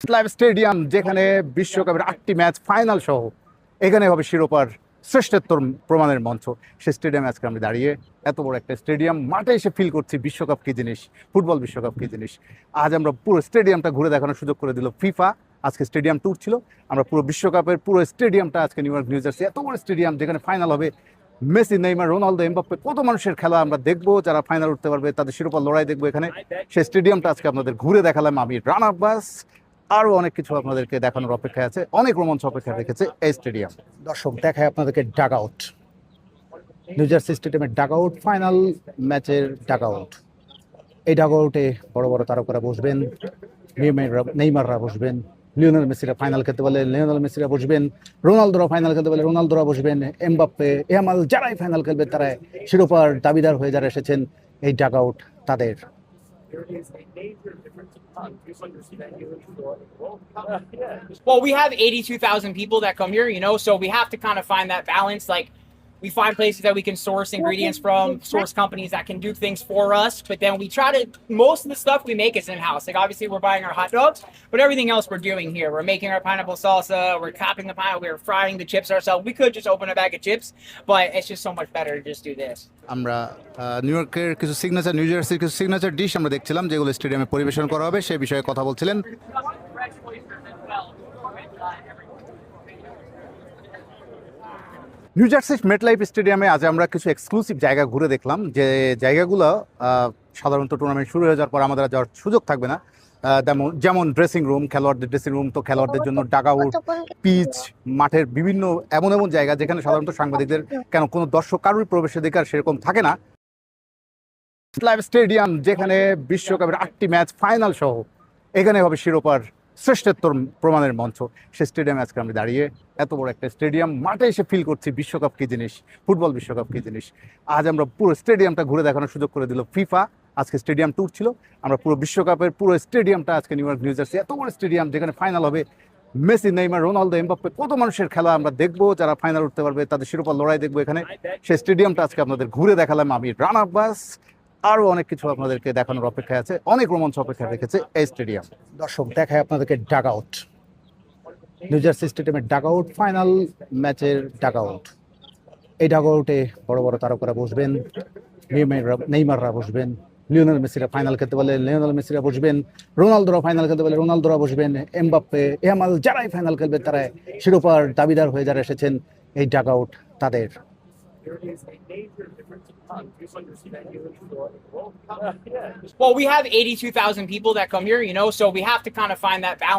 Live stadium যেখানে বিশ্বকাপের 8টি ম্যাচ ফাইনাল সহ এখানে হবে শিরোপার শ্রেষ্ঠত্ব প্রমাণের মঞ্চ। সেই স্টেডিয়ামে আজকে আমরা দাঁড়িয়ে এত বড় একটা স্টেডিয়াম মাঠে এসে ফিল করছি বিশ্বকাপ কী জিনিস, ফুটবল বিশ্বকাপ কী জিনিস। আজ আমরা পুরো স্টেডিয়ামটা ঘুরে দেখানোর সুযোগ করে দিল ফিফা। আজকে স্টেডিয়াম ট্যুর ছিল। আমরা পুরো বিশ্বকাপের পুরো স্টেডিয়ামটা আজকে নিউ ইয়র্ক নিউ জার্সি, এত বড় স্টেডিয়াম যেখানে ফাইনাল হবে। মেসি, নেইমার, রোনালদো, এমবাপ্পে, কত মানুষের খেলা আমরা দেখবো, যারা ফাইনাল উঠতে পারবে তাদের শিরোপা লড়াই দেখবো এখানে। সেই স্টেডিয়ামটা আজকে আপনাদের ঘুরে দেখালাম আমি, রান আব্বাস। আরও অনেক কিছু আপনাদেরকে দেখানোর অপেক্ষায় আছে, অনেক রোমাঞ্চ অপেক্ষা রেখেছে এই স্টেডিয়াম। দর্শক দেখায় আপনাদেরকে ডাগ আউট, নিউ জার্সি স্টেডিয়ামের ডাগ আউট, ফাইনাল ম্যাচের ডাগ আউট। এই ডাগ আউটে বড় বড় তারকারা বসবেন, নেইমাররা বসবেন, লিওনেল মেসিরা ফাইনাল খেলতে পারলে লিওনেল মেসিরা বসবেন, রোনালদোরা ফাইনাল খেলতে পারলে রোনালদোরা বসবেন, এমবাপ্পে, ইয়ামাল, যারাই ফাইনাল খেলবে তারা শিরোপার দাবিদার হয়ে যারা এসেছেন এই ডাগ আউট তাদের। Well, we have 82,000 people that come here, so we have to kind of find that balance. Like, we find places that we can source ingredients from, source companies that can do things for us, but then we try to, most of the stuff we make is in-house. Like, obviously we're buying our hot dogs, but everything else we're doing here. We're making our pineapple salsa, we're capping the pineapple, we're frying the chips ourselves. We could just open a bag of chips, but it's just so much better to just do this. আমরা new ইয়র্কের কিছু signature, new জার্সির কিছু signature dish আমরা দেখছিলাম যেগুলো স্টেডিয়ামে পরিবেশন করা হবে, সেই বিষয়ে কথা বলছিলেন। নিউ জার্সির মেটলাইফ স্টেডিয়ামে আজ আমরা কিছু এক্সক্লুসিভ জায়গা ঘুরে দেখলাম, যে জায়গাগুলো সাধারণত টুর্নামেন্ট শুরু হয়ে যাওয়ার পর আমাদের যাওয়ার সুযোগ থাকবে না। যেমন ড্রেসিং রুম, খেলোয়াড়দের ড্রেসিং রুম, তো খেলোয়াড়দের জন্য ডাগ আউট, পিচ, মাঠের বিভিন্ন এমন এমন জায়গা যেখানে সাধারণত সাংবাদিকদের কেন কোনো দর্শক কারোর প্রবেশাধিকার সেরকম থাকে না। লাইভ স্টেডিয়াম যেখানে বিশ্বকাপের 8টি ম্যাচ ফাইনাল সহ এখানে হবে শিরোপার শ্রেষ্ঠত্ব প্রমাণের মঞ্চ। সেই স্টেডিয়ামে আজকে আমরা দাঁড়িয়ে এত বড় একটা স্টেডিয়াম মাঠে এসে ফিল করছি বিশ্বকাপ কী জিনিস, ফুটবল বিশ্বকাপ কী জিনিস। আজ আমরা পুরো স্টেডিয়ামটা ঘুরে দেখানোর সুযোগ করে দিল ফিফা। আজকে স্টেডিয়াম ট্যুর ছিল। আমরা পুরো বিশ্বকাপের পুরো স্টেডিয়ামটা আজকে নিউ ইয়র্ক নিউ জার্সি, এত বড় স্টেডিয়াম যেখানে ফাইনাল হবে। মেসি, নেইমার, রোনালদো, এমবাপ্পে, কত মানুষের খেলা আমরা দেখবো, যারা ফাইনাল উঠতে পারবে তাদের শিরোপা লড়াই দেখবো এখানে। সেই স্টেডিয়ামটা আজকে আপনাদের ঘুরে দেখালাম আমি, রান আব্বাস। আরও অনেক কিছু আপনাদেরকে দেখানোর অপেক্ষায় আছে, অনেক রোমাঞ্চ অপেক্ষা রেখেছে এই স্টেডিয়াম। দর্শক দেখায় আপনাদেরকে ডাগ আউট, নিউ জার্সি স্টেডিয়ামের ডাগ আউট, ফাইনাল ম্যাচের ডাগ আউট। এই ডাগ আউটে বড় বড় তারকারা বসবেন, নেইমাররা বসবেন, লিওনেল মেসিরা ফাইনাল খেলতে পারলে লিওনেল মেসিরা বসবেন, রোনালদোরা ফাইনাল খেলতে পারলে রোনালদোরা বসবেন, এমবাপ্পে, ইয়ামাল, যারাই ফাইনাল খেলবে তারা শিরোপার দাবিদার হয়ে যারা এসেছেন এই ডাগ আউট তাদের। Well, we have 82,000 people that come here, so we have to kind of find that balance.